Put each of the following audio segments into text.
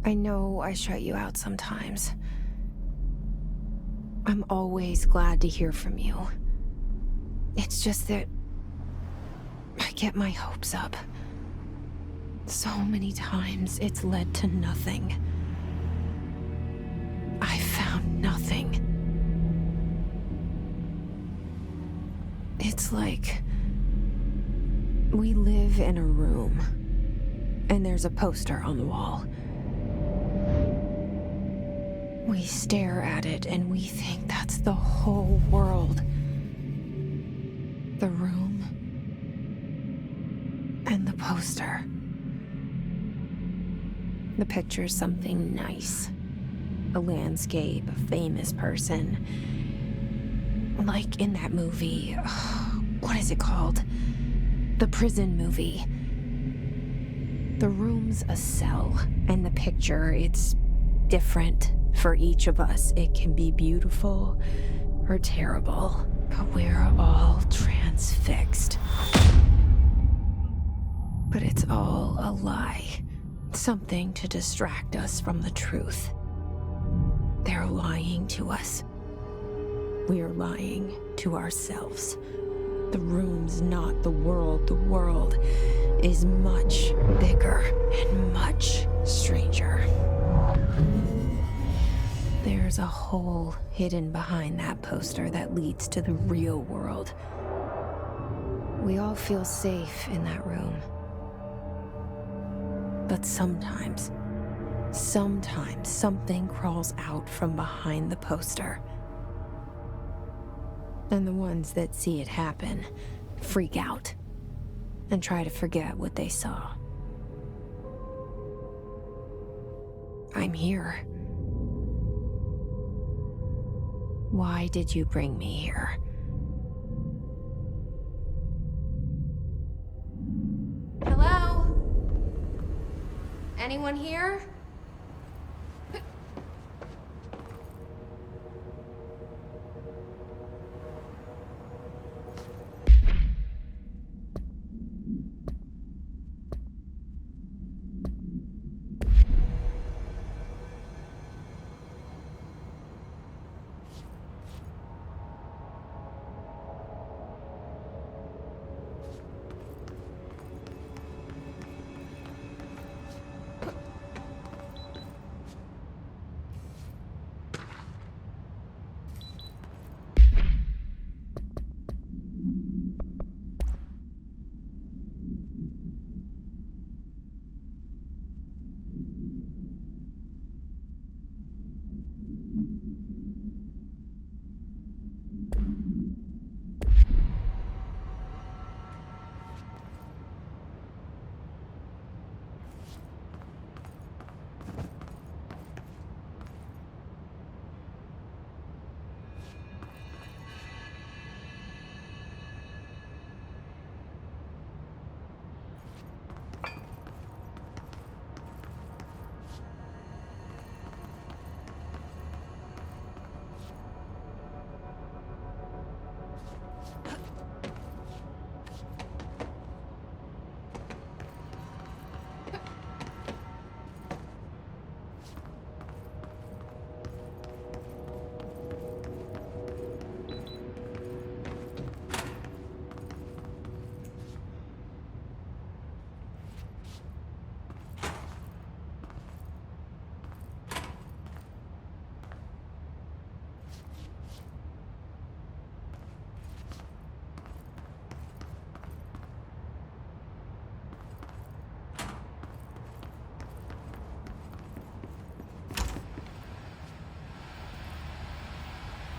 I know I shut you out sometimes. I'm always glad to hear from you. It's just that I get my hopes up. So many times it's led to nothing. I found nothing. It's like we live in a room, and there's a poster on the wall. We stare at it and we think that's the whole world. The room and the poster. The picture's something nice. A landscape, a famous person. Like in that movie, what is it called? The prison movie. The room's a cell, and the picture, it's different for each of us. It can be beautiful or terrible, but we're all transfixed. But it's all a lie. Something to distract us from the truth. They're lying to us. We're lying to ourselves. The room's not the world. The world is much bigger and much stranger. There's a hole hidden behind that poster that leads to the real world. We all feel safe in that room. But sometimes something crawls out from behind the poster. And the ones that see it happen freak out and try to forget what they saw. I'm here. Why did you bring me here? Hello? Anyone here?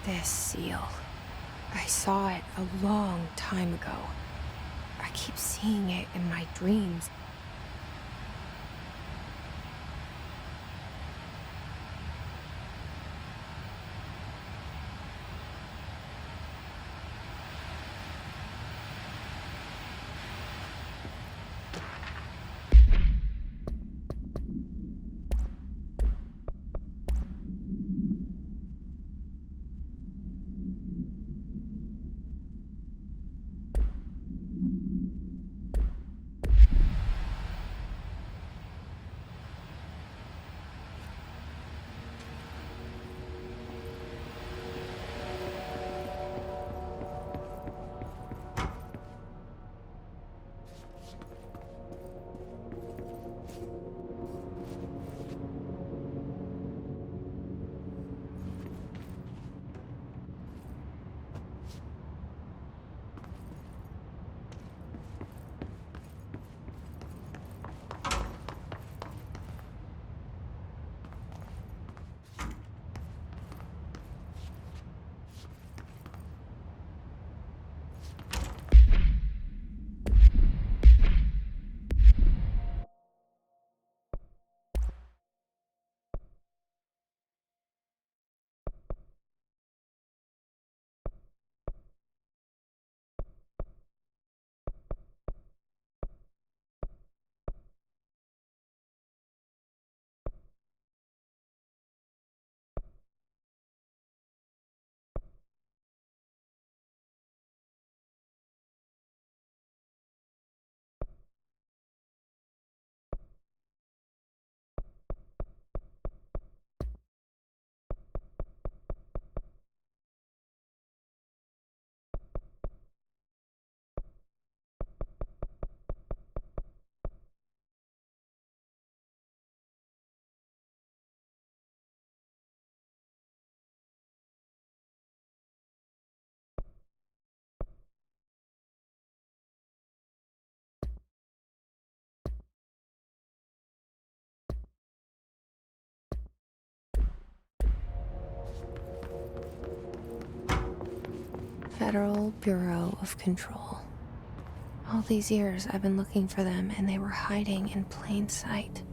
This seal. I saw it a long time ago. I keep seeing it in my dreams. Federal Bureau of Control. All these years I've been looking for them, and they were hiding in plain sight.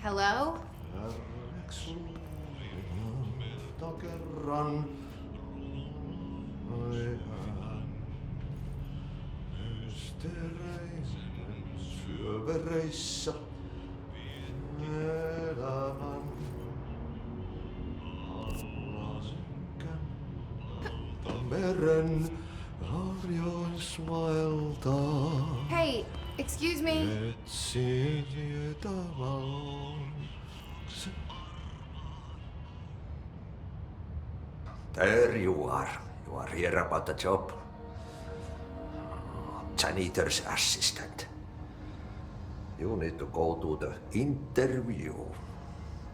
Hello? Hey, excuse me. There you are. You are here about the job. Janitor's assistant. You need to go to the interview.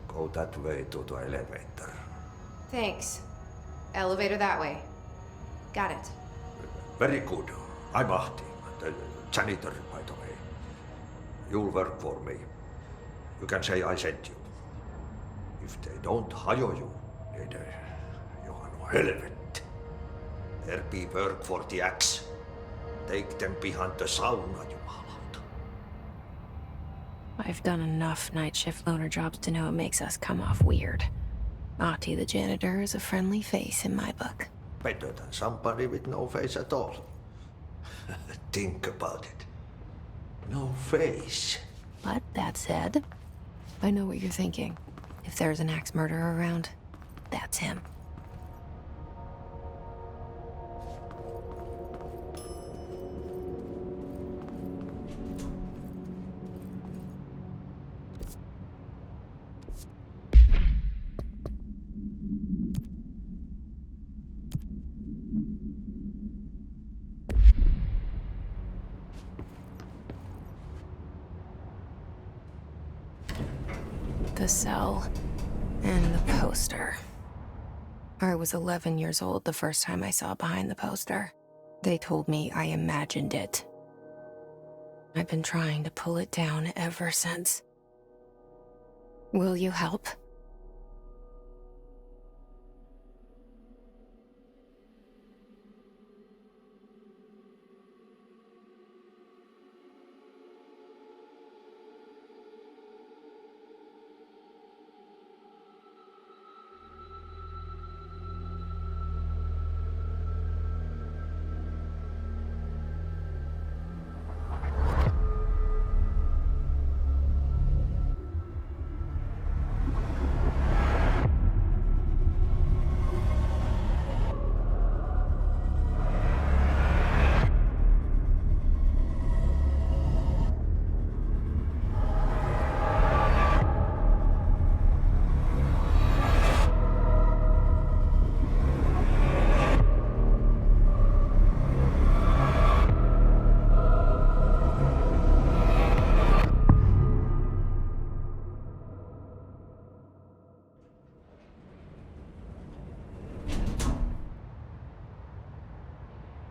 Go that way to the elevator. Thanks. Elevator that way. Got it. Very good. I'm Ahti, the janitor, by the way. You'll work for me. You can say I sent you. If they don't hire you, then you are no helvet. There be work for the axe. Take them behind the sauna, jumalauta. I've done enough night shift loner jobs to know it makes us come off weird. Ahti the janitor is a friendly face in my book. Better than somebody with no face at all. Think about it. No face. But that said, I know what you're thinking. If there's an axe murderer around, that's him. The cell and the poster. I was 11 years old the first time I saw behind the poster. They told me I imagined it. I've been trying to pull it down ever since. Will you help?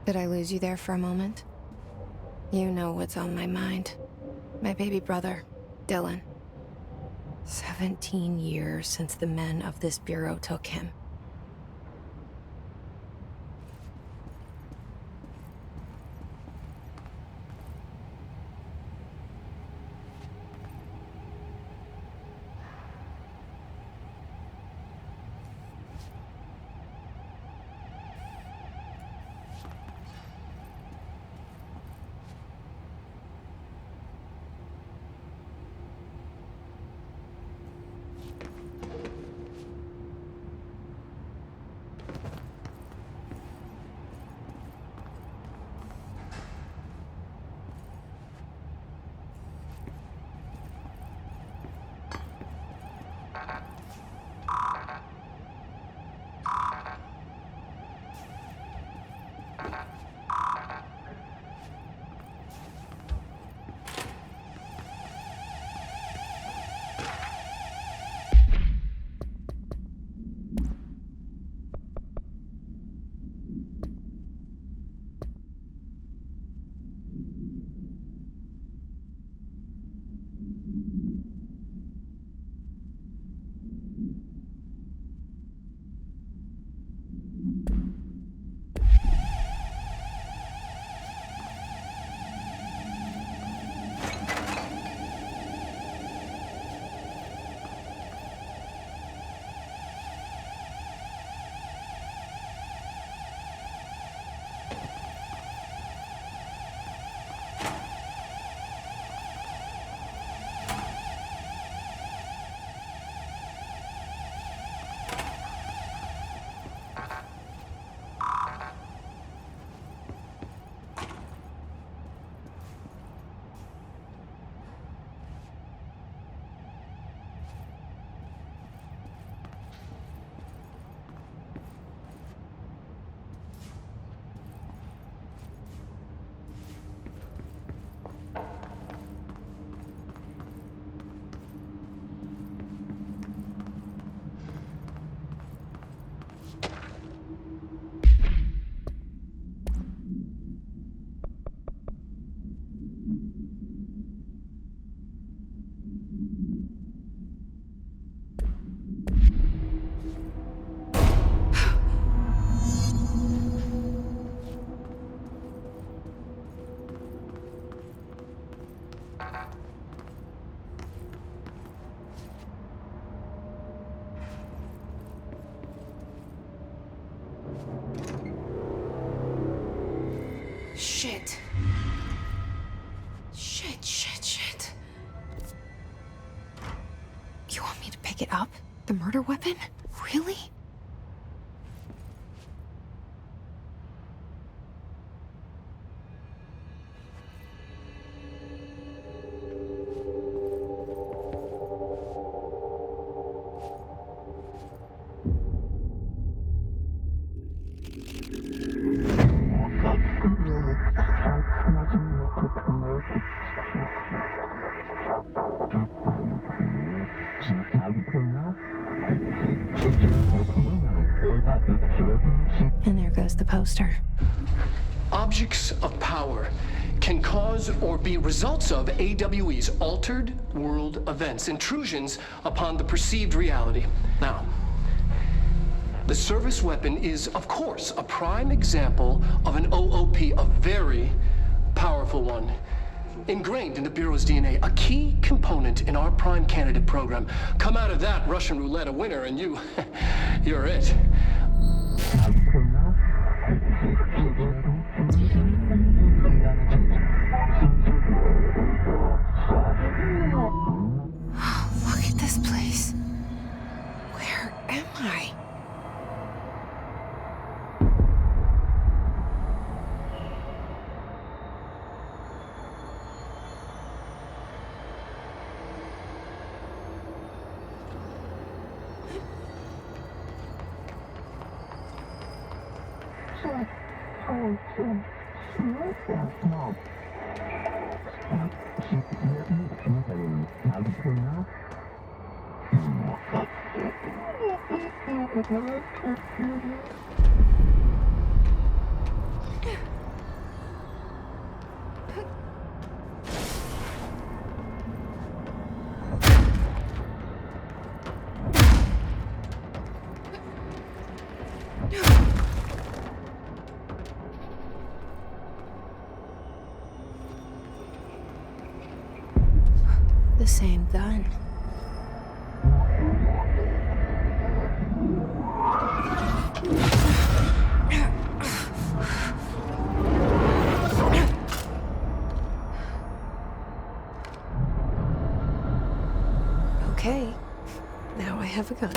Did I lose you there for a moment? You know what's on my mind. My baby brother, Dylan. 17 years since the men of this bureau took him. Shit. Shit. You want me to pick it up? The murder weapon? Really? And there goes the poster. Objects of power can cause or be results of AWE's altered world events, intrusions upon the perceived reality. Now, the service weapon is, of course, a prime example of an OOP, a very powerful one. Ingrained in the Bureau's DNA, a key component in our prime candidate program. Come out of that Russian roulette a winner and you're it. Look at this place. Where am I? same gun. Okay, now I have a gun.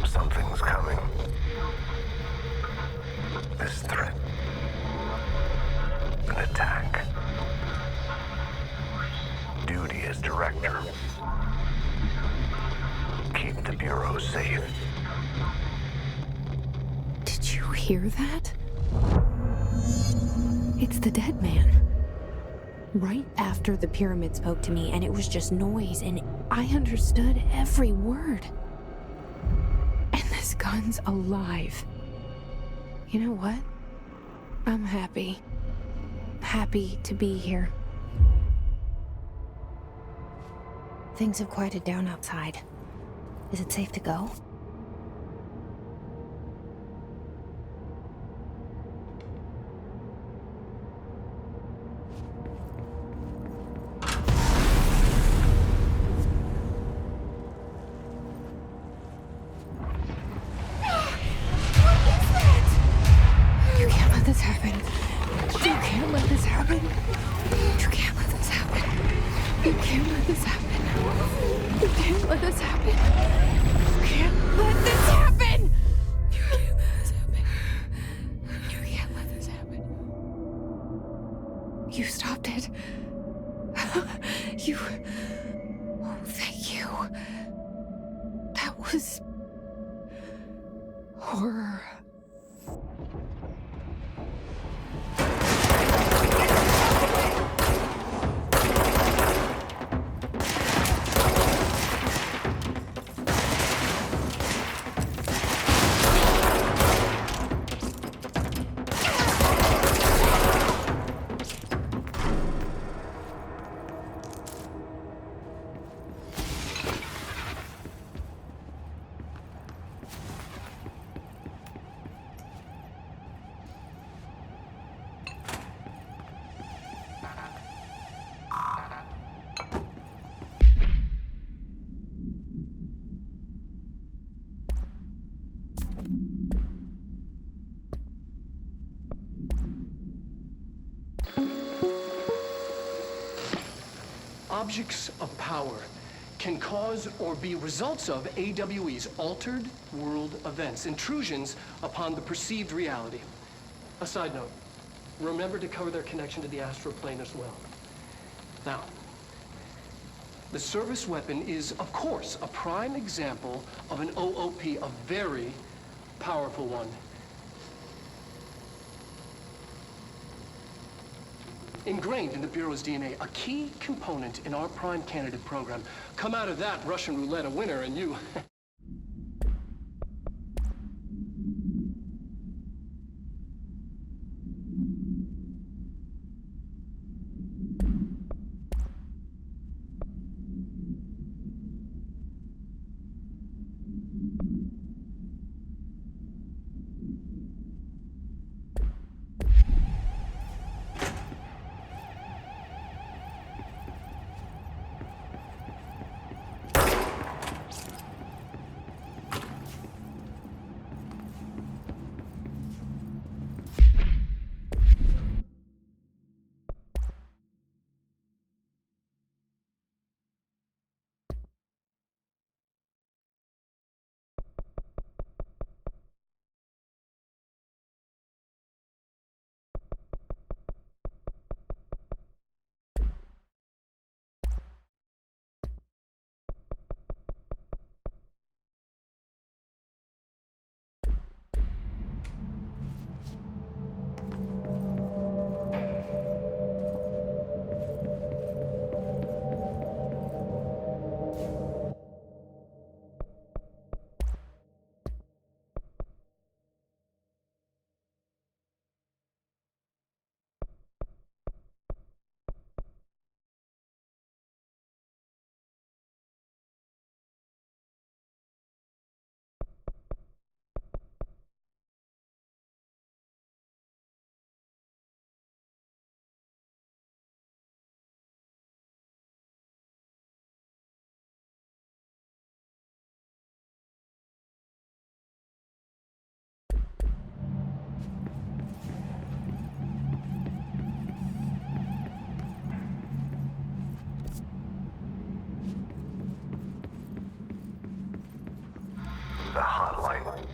Something's coming. This threat. An attack. Duty as director. Keep the Bureau safe. Did you hear that? It's the dead man. Right after the pyramid spoke to me, and it was just noise, and I understood every word. And this gun's alive. You know what? I'm happy. Happy to be here. Things have quieted down outside. Is it safe to go? This happen. You can't let this happen. You can't let this happen. You can't let this happen. You can't let this happen. You can't let this happen. You can't let this happen. You can't let this happen. You stopped it. You. Oh, thank you. That was horror. Objects of power can cause or be results of AWE's altered world events, intrusions upon the perceived reality. A side note, remember to cover their connection to the astral plane as well. Now, the service weapon is, of course, a prime example of an OOP, a very powerful one. Ingrained in the Bureau's DNA, a key component in our prime candidate program. Come out of that Russian roulette a winner, and you... The hotline.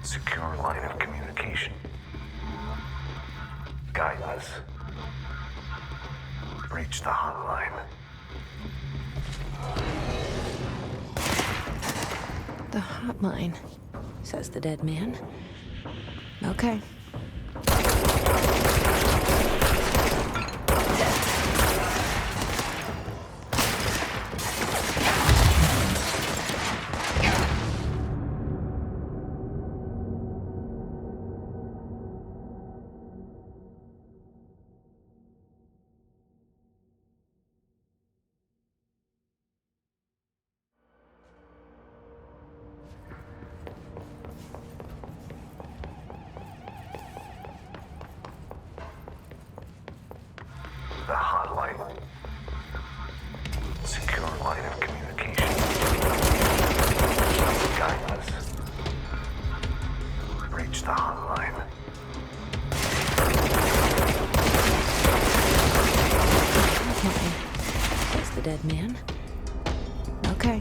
Secure line of communication. Guide us. Reach the hotline. The hotline, says the dead man. Okay. The hotline. Secure line of communication. Guide us. Reach the hotline. Hotline, says the dead man. Okay.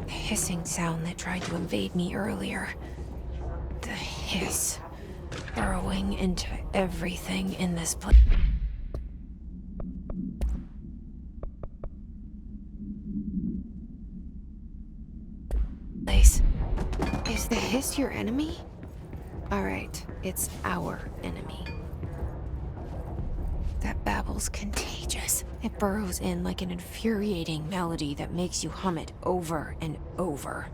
The hissing sound that tried to invade me earlier. The hiss. Burrowing into everything in this place. Is the hiss your enemy? Alright, it's our enemy. That babble's contagious. It burrows in like an infuriating melody that makes you hum it over and over.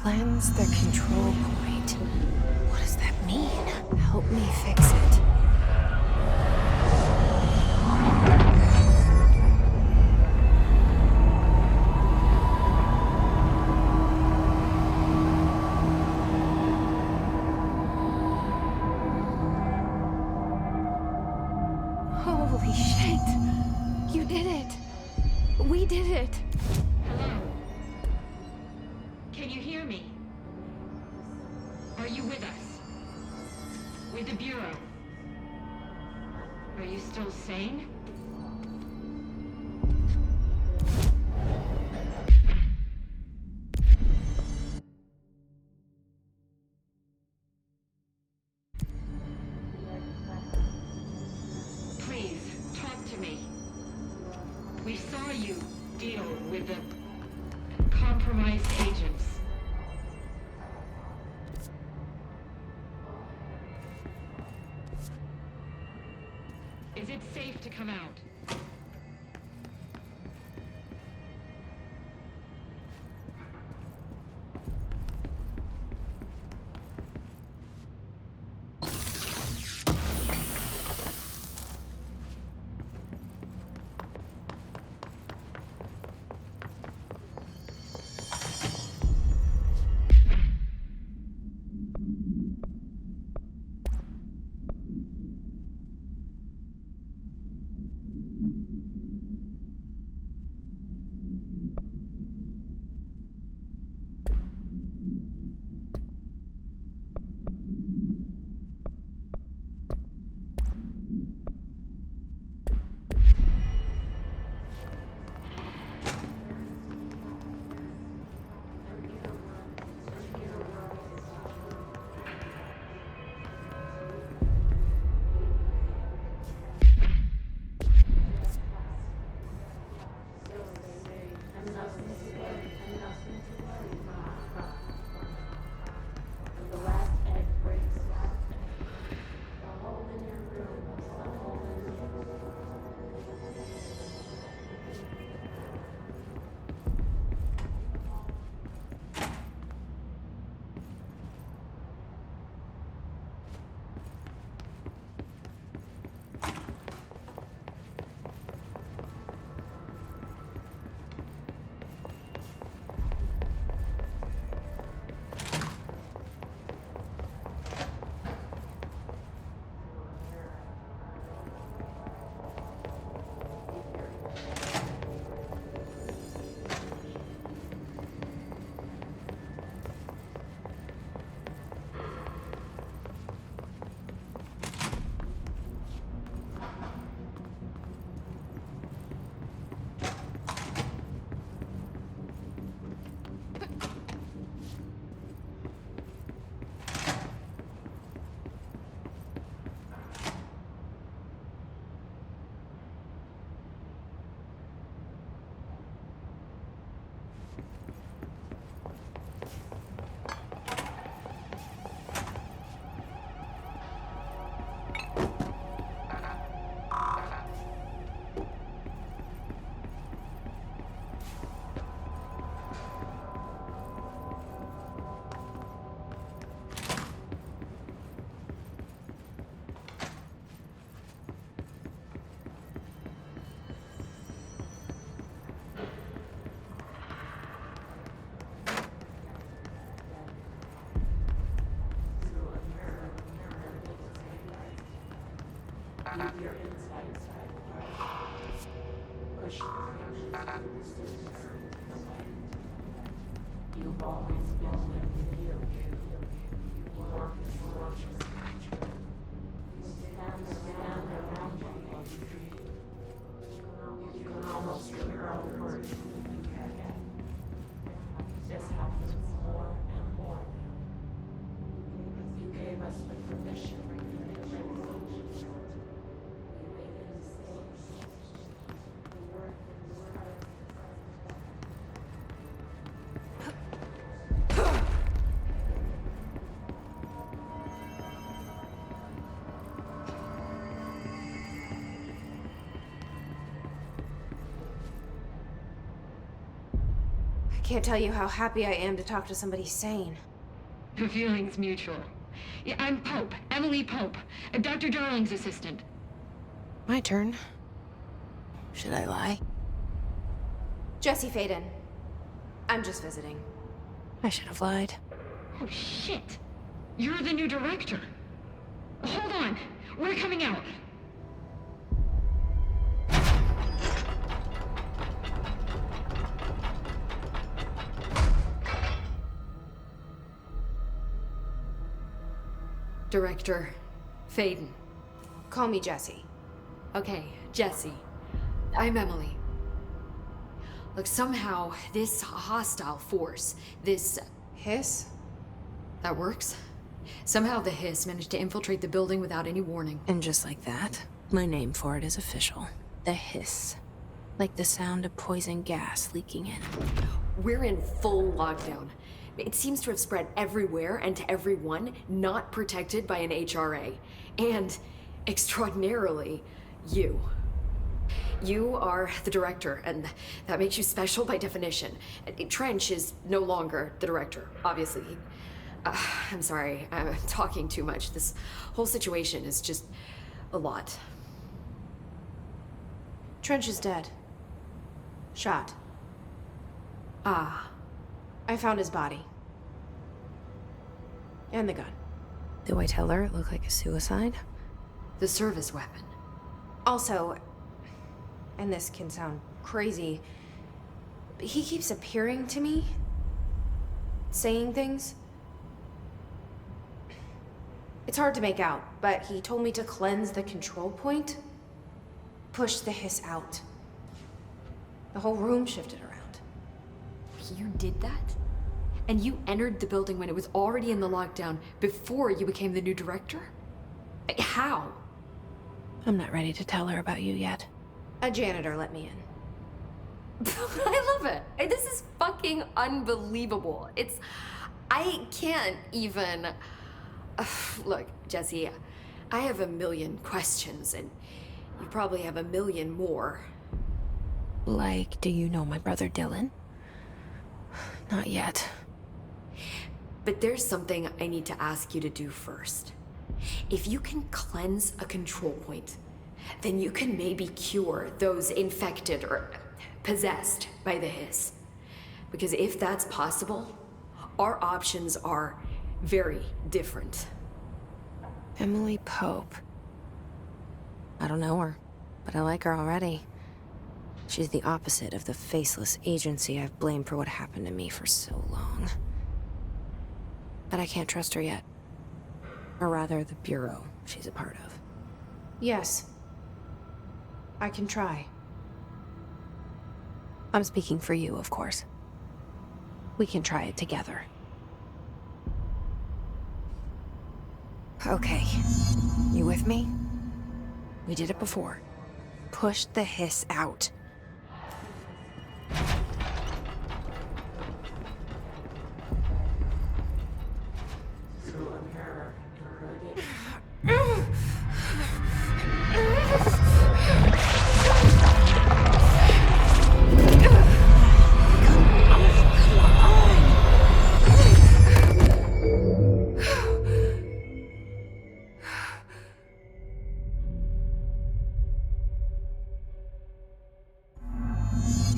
Cleanse the control point. What does that mean? Help me fix it. Holy shit! You did it! We did it! Hello? Can you hear me? Are you with us? With the Bureau? Are you still sane? Please, talk to me. We saw you deal with the compromised agents. Is it safe to come out? I can't tell you how happy I am to talk to somebody sane. The feeling's mutual. Yeah, I'm Pope, Emily Pope, Dr. Darling's assistant. My turn. Should I lie? Jesse Faden. I'm just visiting. I should have lied. Oh, shit. You're the new director. Hold on. We're coming out. Director Faden. Call me Jesse. Okay, Jesse. I'm Emily. Look, somehow this hostile force, this... Hiss? That works? Somehow the hiss managed to infiltrate the building without any warning. And just like that, my name for it is official. The hiss. Like the sound of poison gas leaking in. We're in full lockdown. It seems to have spread everywhere and to everyone not protected by an HRA. And, extraordinarily, you. You are the director, and that makes you special by definition. Trench is no longer the director, obviously. I'm sorry, I'm talking too much. This whole situation is just a lot. Trench is dead. Shot. Ah. I found his body. And the gun. Do I tell her it looked like a suicide? The service weapon. Also, and this can sound crazy, but he keeps appearing to me, saying things. It's hard to make out, but he told me to cleanse the control point, push the hiss out. The whole room shifted around. You did that? And you entered the building when it was already in the lockdown before you became the new director? How? I'm not ready to tell her about you yet. A janitor let me in. I love it. This is fucking unbelievable. I can't even... Look, Jesse, I have a million questions, and you probably have a million more. Like, do you know my brother Dylan? Not yet. But there's something I need to ask you to do first. If you can cleanse a control point, then you can maybe cure those infected or possessed by the hiss. Because if that's possible, our options are very different. Emily Pope. I don't know her, but I like her already. She's the opposite of the faceless agency I've blamed for what happened to me for so long. But I can't trust her yet. Or rather, the bureau she's a part of. Yes. I can try. I'm speaking for you, of course. We can try it together. Okay. You with me? We did it before. Push the hiss out.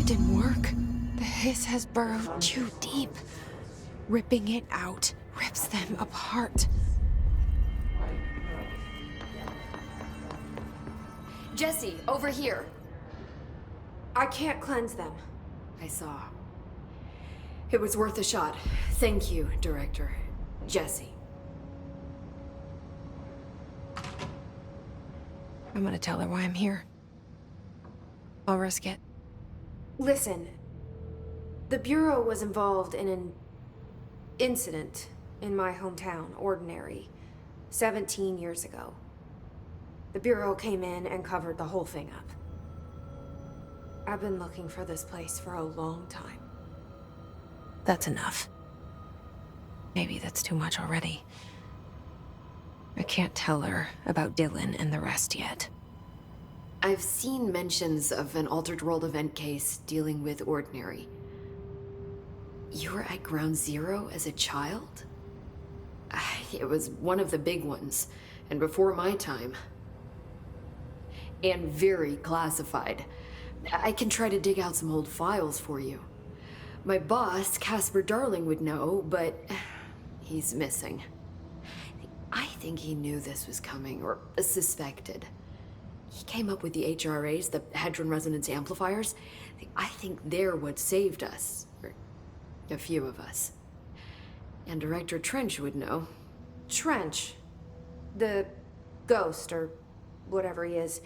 It didn't work. The hiss has burrowed too deep. Ripping it out rips them apart. Jesse, over here. I can't cleanse them. I saw. It was worth a shot. Thank you, Director. Jesse. I'm gonna tell her why I'm here. I'll risk it. Listen, the Bureau was involved in an incident in my hometown, Ordinary, 17 years ago. The Bureau came in and covered the whole thing up. I've been looking for this place for a long time. That's enough. Maybe that's too much already. I can't tell her about Dylan and the rest yet. I've seen mentions of an Altered World event case dealing with Ordinary. You were at Ground Zero as a child? It was one of the big ones, and before my time. And very classified. I can try to dig out some old files for you. My boss, Casper Darling, would know, but he's missing. I think he knew this was coming, or suspected. He came up with the HRAs, the Hadron Resonance Amplifiers. I think they're what saved us. Or a few of us. And Director Trench would know. Trench? The ghost, or whatever he is.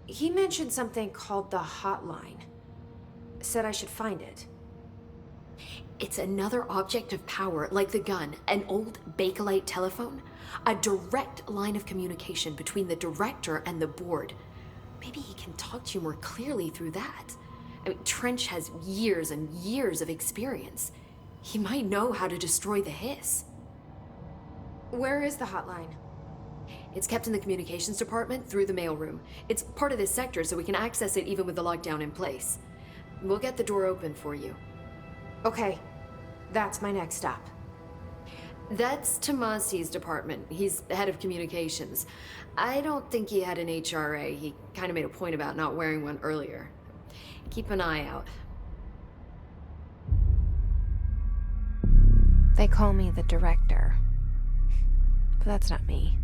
He mentioned something called the Hotline. Said I should find it. It's another object of power, like the gun, an old Bakelite telephone. A direct line of communication between the director and the board. Maybe he can talk to you more clearly through that. I mean, Trench has years and years of experience. He might know how to destroy the hiss. Where is the hotline? It's kept in the communications department through the mailroom. It's part of this sector, so we can access it even with the lockdown in place. We'll get the door open for you. Okay, that's my next stop. That's Tomasi's department. He's head of communications. I don't think he had an HRA. He kind of made a point about not wearing one earlier. Keep an eye out. They call me the director. But that's not me.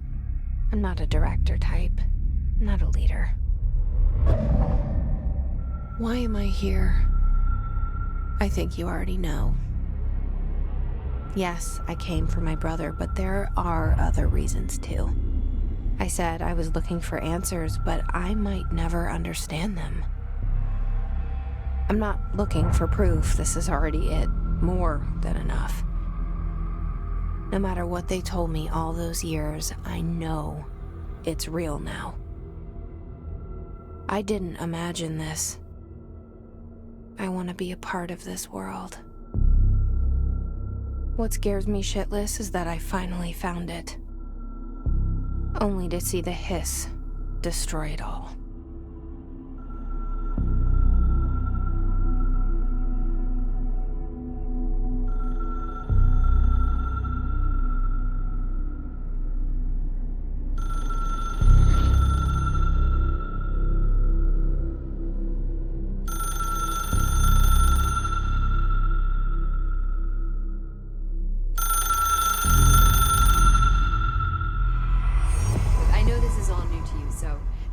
I'm not a director type. I'm not a leader. Why am I here? I think you already know. Yes, I came for my brother, but there are other reasons too. I said I was looking for answers, but I might never understand them. I'm not looking for proof. This is already it. More than enough. No matter what they told me all those years, I know it's real now. I didn't imagine this. I want to be a part of this world. What scares me shitless is that I finally found it. Only to see the hiss destroy it all.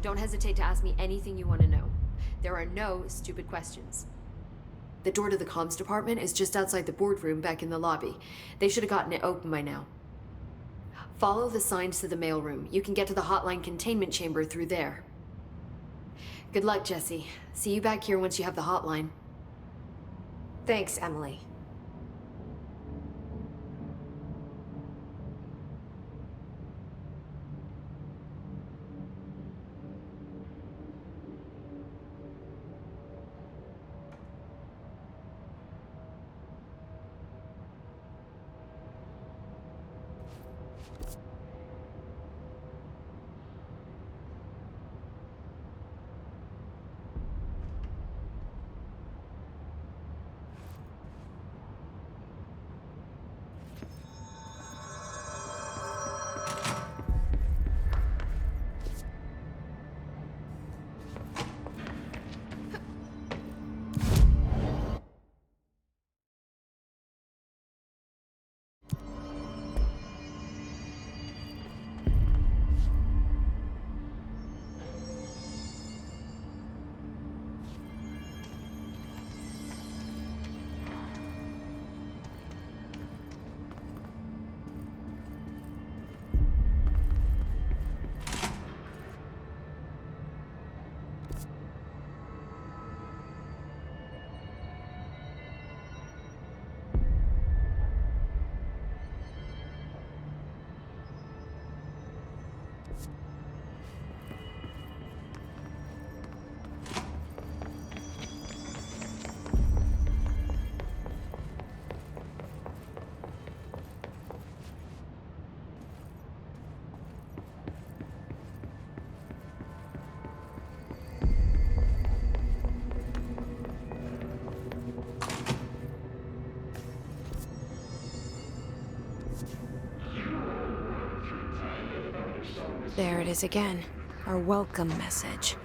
Don't hesitate to ask me anything you want to know. There are no stupid questions. The door to the comms department is just outside the boardroom back in the lobby. They should have gotten it open by now. Follow the signs to the mailroom. You can get to the hotline containment chamber through there. Good luck, Jesse. See you back here once you have the hotline. Thanks, Emily. There it is again. Our welcome message.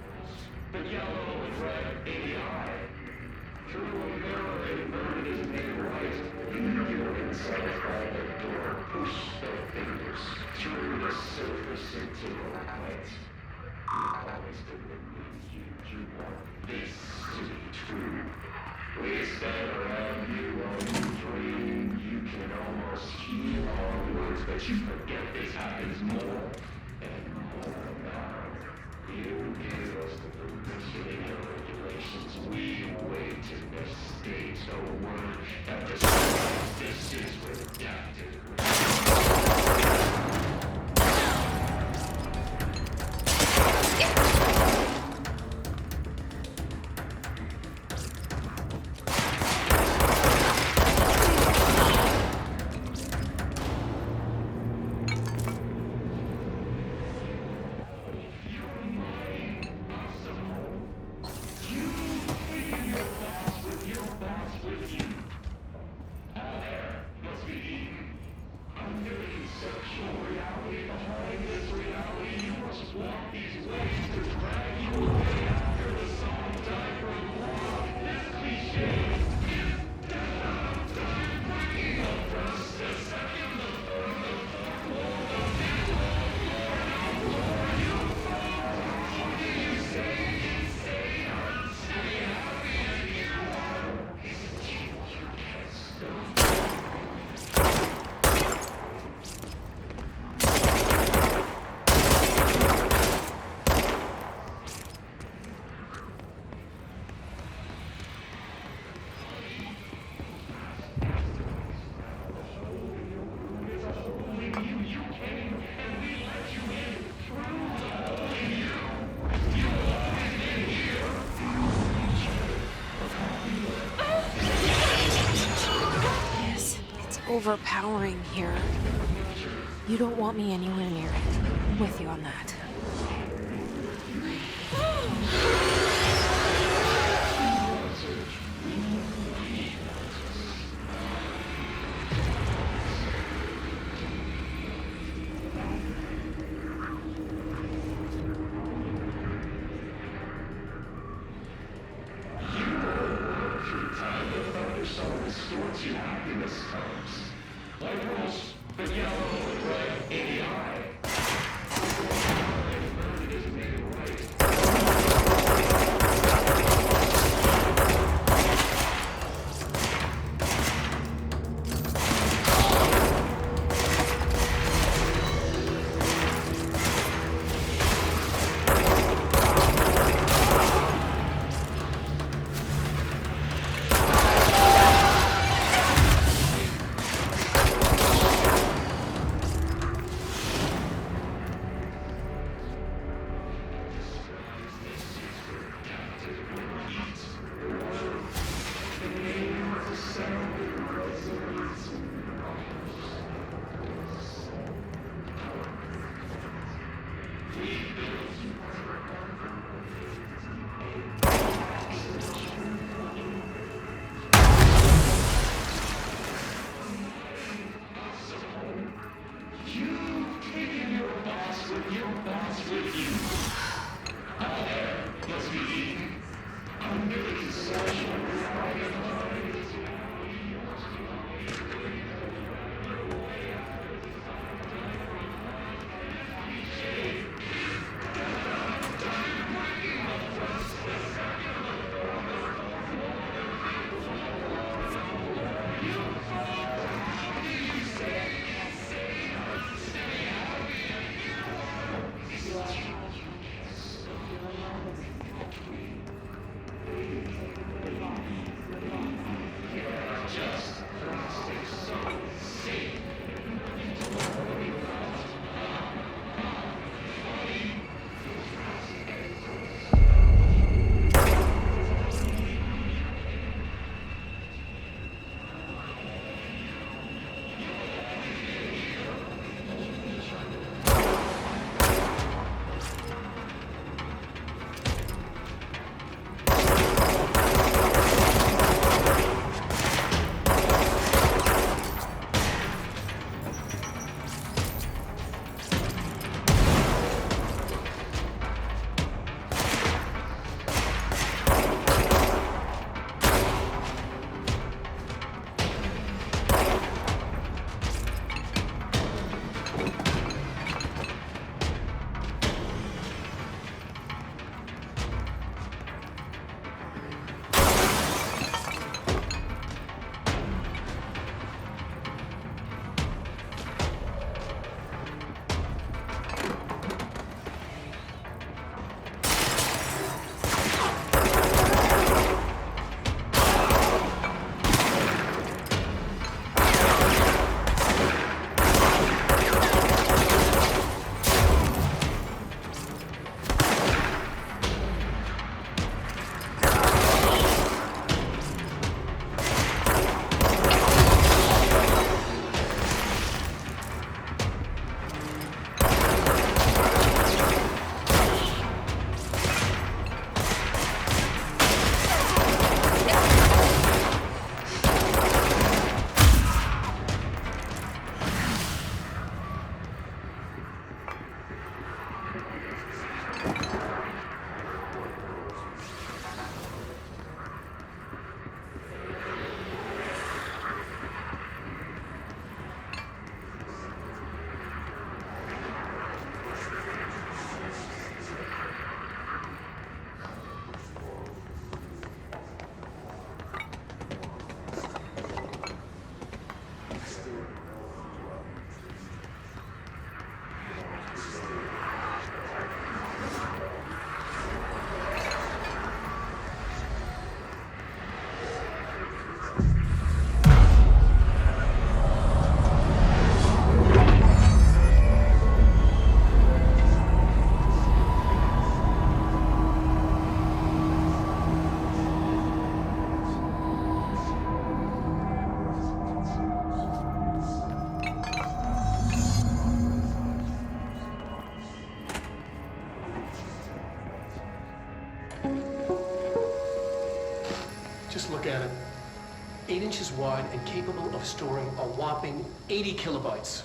Overpowering here. You don't want me anywhere near it. I'm with you on that. Just look at it. 8 inches wide and capable of storing a whopping 80 kilobytes.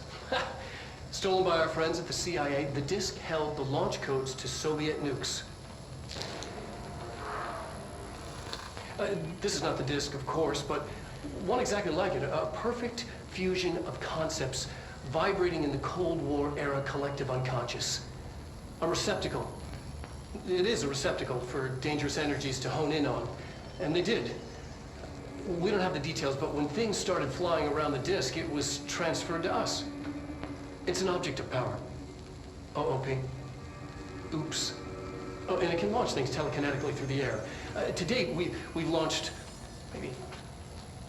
Stolen by our friends at the CIA, the disk held the launch codes to Soviet nukes. This is not the disk, of course, but one exactly like it. A perfect fusion of concepts vibrating in the Cold War era collective unconscious. A receptacle. It is a receptacle for dangerous energies to hone in on. And they did. We don't have the details, but when things started flying around the disk, it was transferred to us. It's an object of power. OOP. Oops. Oh, and it can launch things telekinetically through the air. To date, we've launched maybe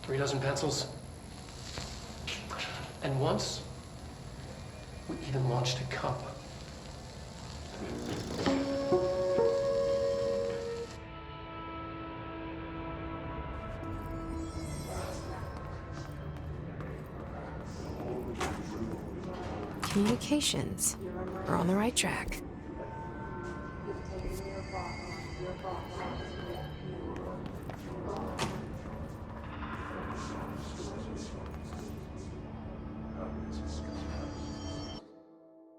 3 dozen pencils. And once, we even launched a cup. Communications. We're on the right track.